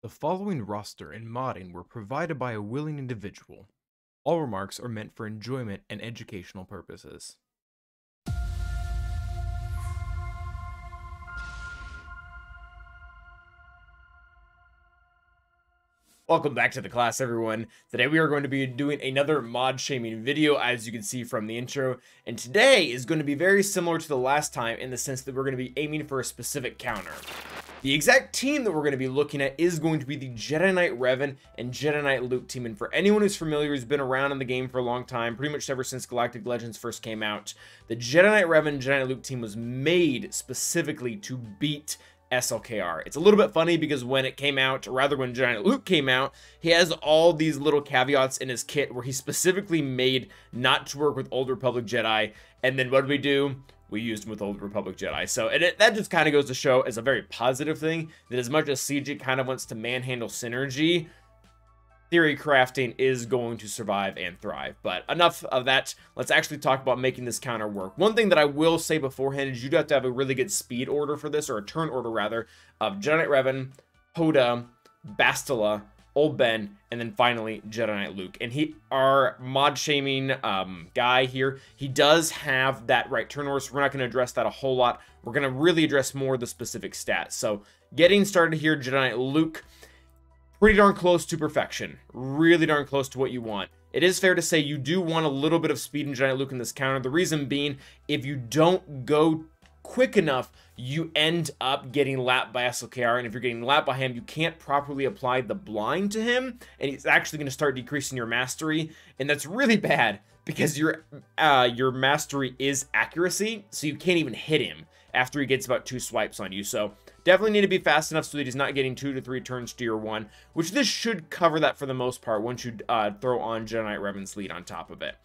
The following roster and modding were provided by a willing individual. All remarks are meant for enjoyment and educational purposes. Welcome back to the class, everyone. Today we are going to be doing another mod shaming video, as you can see from the intro, and today is going to be very similar to the last time in the sense that we're going to be aiming for a specific counter. The exact team that we're going to be looking at is going to be the Jedi Knight Revan and Jedi Knight Luke team, and for anyone who's familiar, who's been around in the game for a long time, pretty much ever since Galactic Legends first came out, the Jedi Knight Revan and Jedi Knight Luke team was made specifically to beat SLKR. It's a little bit funny because when it came out, or rather when Jedi Knight Luke came out, he has all these little caveats in his kit where he specifically made not to work with Old Republic Jedi, and then what did we do? We used him with Old Republic Jedi. So that just kind of goes to show as a very positive thing that as much as CG kind of wants to manhandle synergy, theory crafting is going to survive and thrive. But enough of that. Let's actually talk about making this counter work. One thing that I will say beforehand is you'd have to have a really good speed order for this, or a turn order rather, of Jedi Knight Revan, Hoda, Bastila, Old Ben, and then finally Jedi Knight Luke. And our mod shaming guy here, he does have that right turn order, so we're not going to address that a whole lot. We're going to really address more of the specific stats. So getting started here, Jedi Knight Luke, pretty darn close to perfection. Really darn close to what you want. It is fair to say you do want a little bit of speed in Jedi Knight Luke in this counter. The reason being, if you don't go quick enough, you end up getting lapped by SLKR, and if you're getting lapped by him, you can't properly apply the blind to him, and he's actually going to start decreasing your mastery, and that's really bad because your mastery is accuracy, so you can't even hit him after he gets about 2 swipes on you. So definitely need to be fast enough so that he's not getting 2 to 3 turns to your 1, which this should cover that for the most part once you throw on Jedi Knight Revan's lead on top of it.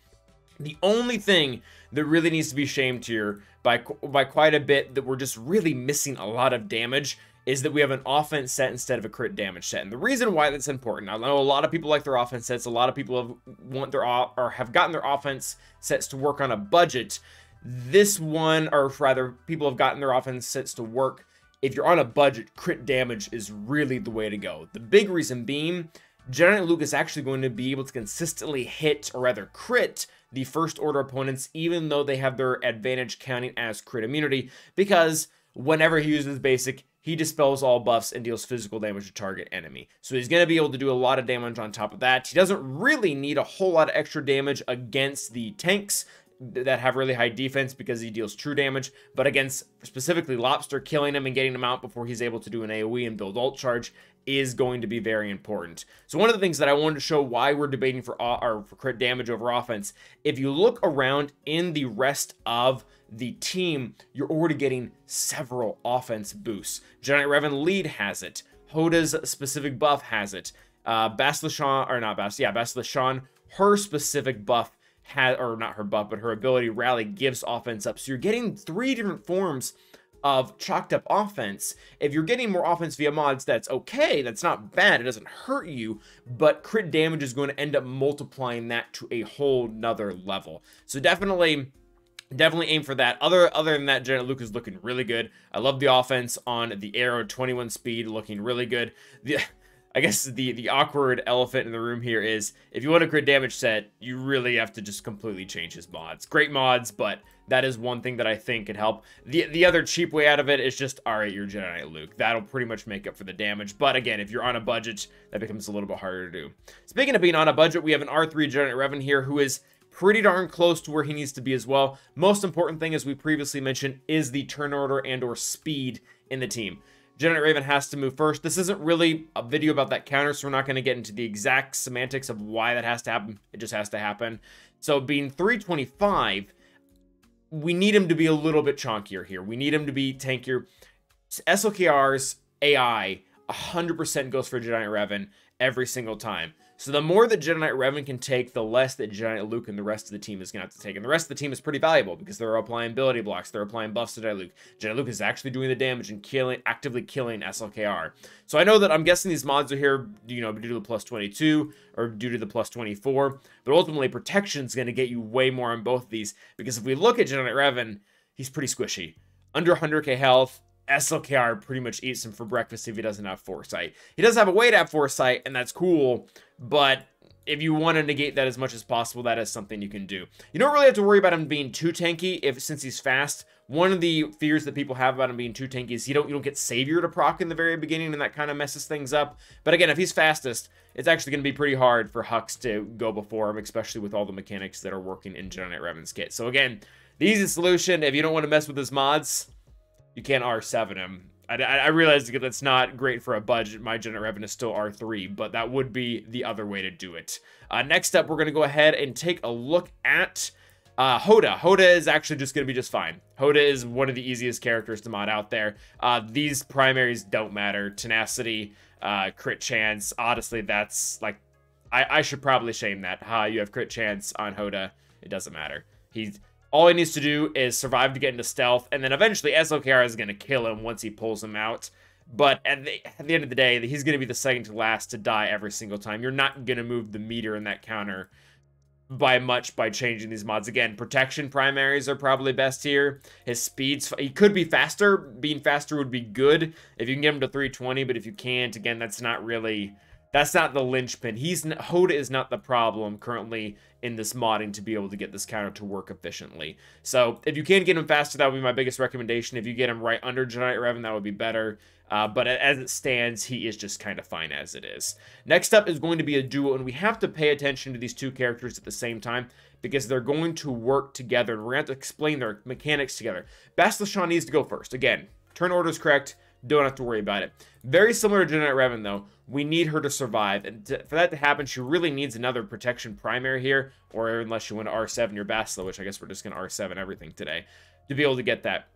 The only thing that really needs to be shamed here by quite a bit, that we're just really missing a lot of damage, is that we have an offense set instead of a crit damage set. And the reason why that's important, I know a lot of people like their offense sets, a lot of people have gotten their offense sets to work on a budget. This one, or rather, people have gotten their offense sets to work. If you're on a budget, crit damage is really the way to go. The big reason being, Jedi Knight Luke is actually going to be able to consistently hit, or rather crit, the first order opponents, even though they have their advantage counting as crit immunity, because whenever he uses basic, he dispels all buffs and deals physical damage to target enemy. So he's going to be able to do a lot of damage on top of that. He doesn't really need a whole lot of extra damage against the tanks that have really high defense because he deals true damage, but against specifically Lobster, killing him and getting him out before he's able to do an AoE and build ult charge is going to be very important. So one of the things that I wanted to show why we're debating for crit damage over offense, if you look around in the rest of the team, you're already getting several offense boosts. Jedi Knight Revan lead has it. Hoda's specific buff has it. Bastila Shan, her specific buff or not her buff, but her ability rally gives offense up. So you're getting 3 different forms of chalked up offense. If you're getting more offense via mods, that's okay. That's not bad. It doesn't hurt you, but crit damage is going to end up multiplying that to a whole nother level. So definitely aim for that. Other than that, Jedi Knight Luke is looking really good. I love the offense on the arrow, 21 speed, looking really good. I guess the awkward elephant in the room here is, if you want a crit damage set, you really have to just completely change his mods. Great mods, but that is one thing that I think could help. The other cheap way out of it is just, alright, you're Jedi Knight Luke. That'll pretty much make up for the damage. But again, if you're on a budget, that becomes a little bit harder to do. Speaking of being on a budget, we have an R3 Jedi Knight Revan here who is pretty darn close to where he needs to be as well. Most important thing, as we previously mentioned, is the turn order and or speed in the team. Jedi Knight Revan has to move first. This isn't really a video about that counter, so we're not going to get into the exact semantics of why that has to happen. It just has to happen. So being 325, we need him to be a little bit chunkier here. We need him to be tankier. SLKR's AI 100% goes for Jedi Knight Revan every single time. So the more that Jedi Knight Revan can take, the less that Jedi Knight Luke and the rest of the team is going to have to take. And the rest of the team is pretty valuable because they're applying ability blocks. They're applying buffs to Jedi Luke. Jedi Luke is actually doing the damage and actively killing SLKR. So I know that I'm guessing these mods are here, due to the plus 22 or due to the plus 24. But ultimately, protection is going to get you way more on both of these. Because if we look at Jedi Knight Revan, he's pretty squishy. Under 100k health, SLKR pretty much eats him for breakfast if he doesn't have Foresight. He does have a way to have Foresight, and that's cool, but if you want to negate that as much as possible, that is something you can do. You don't really have to worry about him being too tanky since he's fast. One of the fears that people have about him being too tanky is you don't get Savior to proc in the very beginning, and that kind of messes things up. But again, if he's fastest, it's actually going to be pretty hard for Hux to go before him, especially with all the mechanics that are working in Jedi Knight Revan's kit. So again, the easiest solution, if you don't want to mess with his mods, you can R7 him. I realize that that's not great for a budget. My Jedi Knight Revan is still R3, but that would be the other way to do it. Next up, we're going to go ahead and take a look at Hoda. Hoda is actually just going to be just fine. Hoda is one of the easiest characters to mod out there. These primaries don't matter. Tenacity, crit chance. Honestly, that's like, I should probably shame that. You have crit chance on Hoda. It doesn't matter. All he needs to do is survive to get into stealth, and then eventually SLKR is going to kill him once he pulls him out. But at the end of the day, he's going to be the second to last to die every single time. You're not going to move the meter in that counter by much by changing these mods. Again, protection primaries are probably best here. His speeds, he could be faster. Being faster would be good if you can get him to 320, but if you can't, again, that's not the linchpin. Hoda is not the problem currently in this modding to be able to get this counter to work efficiently. So if you can get him faster, that would be my biggest recommendation. If you get him right under Jedi Knight Revan, that would be better. But as it stands, he is just kind of fine as it is. Next up is going to be a duo, and we have to pay attention to these two characters at the same time because they're going to work together, and we're going to have to explain their mechanics together. Bastila Shan needs to go first. Again, turn order is correct. Don't have to worry about it. Very similar to Jedi Knight Revan, though. We need her to survive. And for that to happen, she really needs another protection primary here. Or unless you want to R7 your Bastila, which I guess we're just going to R7 everything today, to be able to get that.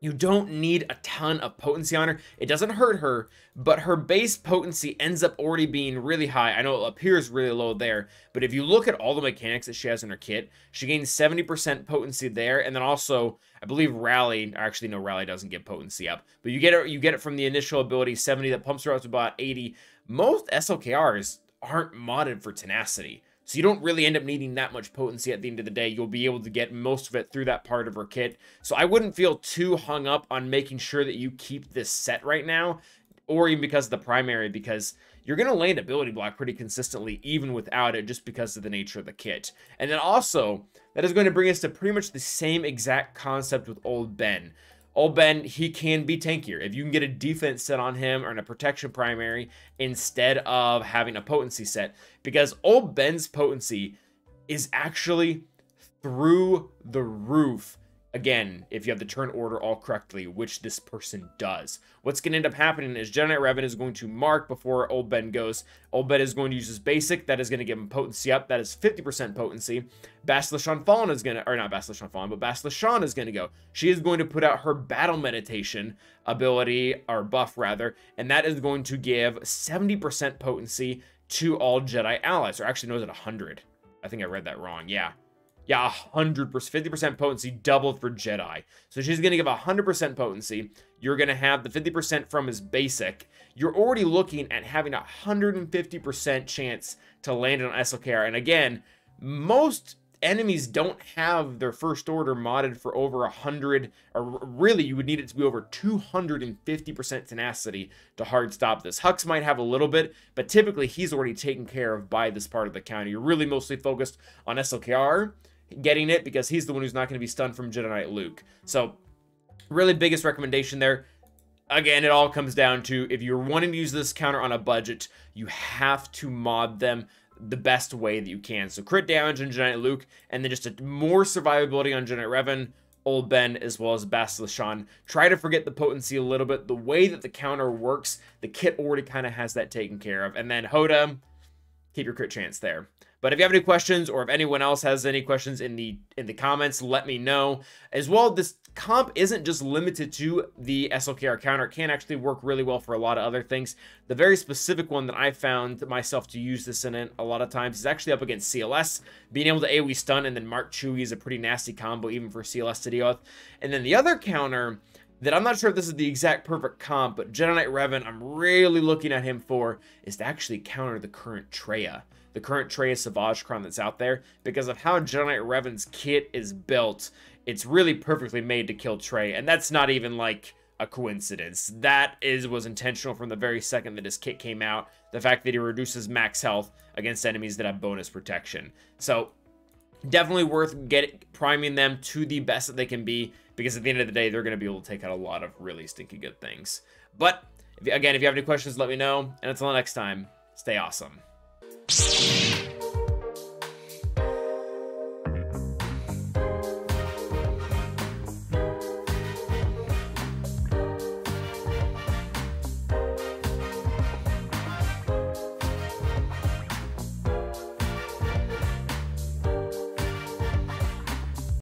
You don't need a ton of potency on her. It doesn't hurt her, but her base potency ends up already being really high. I know it appears really low there, but if you look at all the mechanics that she has in her kit, she gains 70% potency there, and then also, I believe Rally, actually no, Rally doesn't get potency up, but you get it from the initial ability 70 that pumps her up to about 80. Most SLKRs aren't modded for tenacity. So you don't really end up needing that much potency at the end of the day. You'll be able to get most of it through that part of her kit. So I wouldn't feel too hung up on making sure that you keep this set right now, or even because of the primary, because you're going to land ability block pretty consistently even without it, just because of the nature of the kit. And then also, that is going to bring us to pretty much the same exact concept with Old Ben. Old Ben, he can be tankier. If you can get a defense set on him or a protection primary instead of having a potency set, because Old Ben's potency is actually through the roof. Again, if you have the turn order all correctly, which this person does. What's going to end up happening is Jedi Knight Revan is going to mark before Old Ben goes. Old Ben is going to use his basic. That is going to give him potency up. That is 50% potency. Bastila Shan Fallen is going to, or not Bastila Shan Fallen, but Bastila Shan is going to go. She is going to put out her battle meditation ability, or buff rather, and that is going to give 70% potency to all Jedi allies. Or actually, no, is it 100? I think I read that wrong. Yeah. Yeah, 100%, 50% potency doubled for Jedi. So she's going to give 100% potency. You're going to have the 50% from his basic. You're already looking at having a 150% chance to land on SLKR. And again, most enemies don't have their first order modded for over 100, or really you would need it to be over 250% tenacity to hard stop this. Hux might have a little bit, but typically he's already taken care of by this part of the counter. You're really mostly focused on SLKR getting it because he's the one who's not going to be stunned from Jedi Knight Luke. So really biggest recommendation there. Again, it all comes down to if you're wanting to use this counter on a budget, you have to mod them the best way that you can. So crit damage on Jedi Knight Luke, and then just a more survivability on Jedi Knight Revan, Old Ben, as well as Bastila Shan. Try to forget the potency a little bit. The way that the counter works, the kit already kind of has that taken care of. And then Hoda, keep your crit chance there. But if you have any questions, or if anyone else has any questions in the comments, let me know. As well, this comp isn't just limited to the SLKR counter. It can actually work really well for a lot of other things. The very specific one that I found myself to use this in it a lot of times is actually up against CLS. Being able to AoE stun and then Mark Chewie is a pretty nasty combo even for CLS to deal with. And then the other counter that I'm not sure if this is the exact perfect comp, but Jedi Knight Revan, I'm really looking at him for, is to actually counter the current Traya. The current Traya Savage Crown that's out there, because of how Jedi Knight Revan's kit is built, it's really perfectly made to kill Trey, and that's not even like a coincidence. That was intentional from the very second that his kit came out. The fact that he reduces max health against enemies that have bonus protection. So definitely worth priming them to the best that they can be, because at the end of the day, they're going to be able to take out a lot of really stinky good things. But again, if you have any questions, let me know. And until next time, stay awesome.